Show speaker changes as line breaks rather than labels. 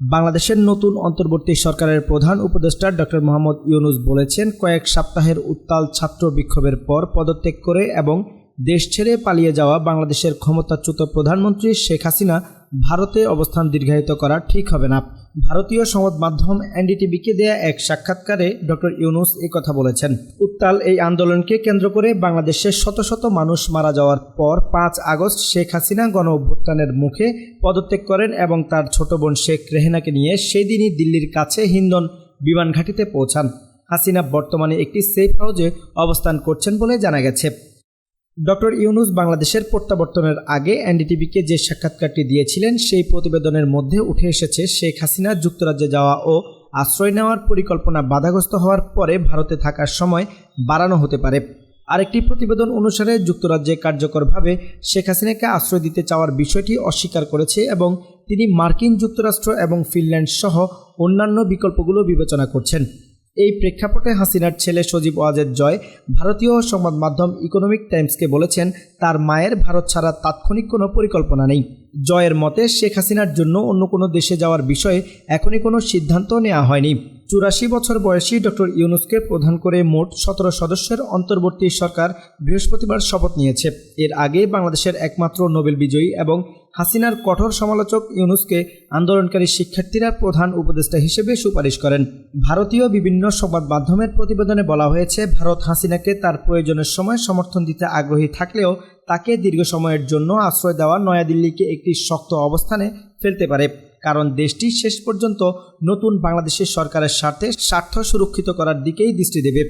বাংলাদেশের নতুন অন্তর্বর্তী সরকারের প্রধান উপদেষ্টা ডক্টর মোহাম্মদ ইউনূস বলেছেন, কয়েক সপ্তাহের উত্তাল ছাত্র বিক্ষোভের পর পদত্যাগ করে এবং দেশ ছেড়ে পালিয়ে যাওয়া বাংলাদেশের ক্ষমতাচ্যুত প্রধানমন্ত্রী শেখ হাসিনা ভারতে অবস্থান দীর্ঘায়িত করা ঠিক হবে না। ভারতীয় সংবাদ মাধ্যম এনডিটিভিকে দেয়া এক সাক্ষাৎকারে ডক্টর ইউনূস কথা বলেছেন। উত্তাল এই আন্দোলনকে কেন্দ্র করে বাংলাদেশের শত শত মানুষ মারা যাওয়ার পর 5 আগস্ট শেখ হাসিনা গণ অভ্যুত্থানের মুখে পদত্যাগ করেন এবং তার ছোট বোন শেখ রেহেনাকে নিয়ে সেই দিনই দিল্লির কাছে হিন্ডন বিমান ঘাঁটিতে পৌঁছান। হাসিনা বর্তমানে একটি সেফ হাউসে অবস্থান করছেন বলে জানা গেছে। ডক্টর ইউনূস বাংলাদেশের প্রত্যাবর্তনের আগে এনডিটিভিকে যে সাক্ষাৎকারটি দিয়েছিলেন সেই প্রতিবেদনের মধ্যে উঠে এসেছে, শেখ হাসিনা যুক্তরাজ্যে যাওয়া ও আশ্রয় নেওয়ার পরিকল্পনা বাধাগ্রস্ত হওয়ার পরে ভারতে থাকার সময় বাড়ানো হতে পারে। আরেকটি প্রতিবেদন অনুসারে যুক্তরাজ্যে কার্যকরভাবে শেখ হাসিনাকে আশ্রয় দিতে চাওয়ার বিষয়টি অস্বীকার করেছে এবং তিনি মার্কিন যুক্তরাষ্ট্র এবং ফিনল্যান্ড সহ অন্যান্য বিকল্পগুলো বিবেচনা করছেন। এই প্রেক্ষাপটে হাসিনার ছেলে সজীব ওয়াজেদ জয় ভারতীয় সংবাদ মাধ্যম ইকোনমিক টাইমসকে বলেছেন, তার মায়ের ভারত ছাড়া তাৎক্ষণিক কোনো পরিকল্পনা নেই। জয়ের মতে, শেখ হাসিনার জন্য অন্য কোনো দেশে যাওয়ার বিষয়ে এখনই কোনো সিদ্ধান্ত নেওয়া হয়নি। 84 বছর বয়সী ডক্টর ইউনূসকে প্রধান করে মোট 17 সদস্যের অন্তর্বর্তী সরকার বৃহস্পতিবার শপথ নিয়েছে। এর আগে বাংলাদেশের একমাত্র নোবেল বিজয়ী এবং হাসিনার কঠোর সমালোচক ইউনূসকে আন্দোলনকারী শিক্ষার্থীরা প্রধান উপদেষ্টা হিসেবে সুপারিশ করেন। ভারতীয় বিভিন্ন সংবাদ মাধ্যমের প্রতিবেদনে বলা হয়েছে, ভারত হাসিনাকে তার প্রয়োজনের সময় সমর্থন দিতে আগ্রহী থাকলেও তাকে দীর্ঘ সময়ের জন্য আশ্রয় দেওয়া নয়াদিল্লিকে একটি শক্ত অবস্থানে ফেলতে পারে, কারণ দেশটি শেষ পর্যন্ত নতুন বাংলাদেশের সরকারের স্বার্থ সুরক্ষিত করার দিকেই দৃষ্টি দেবে।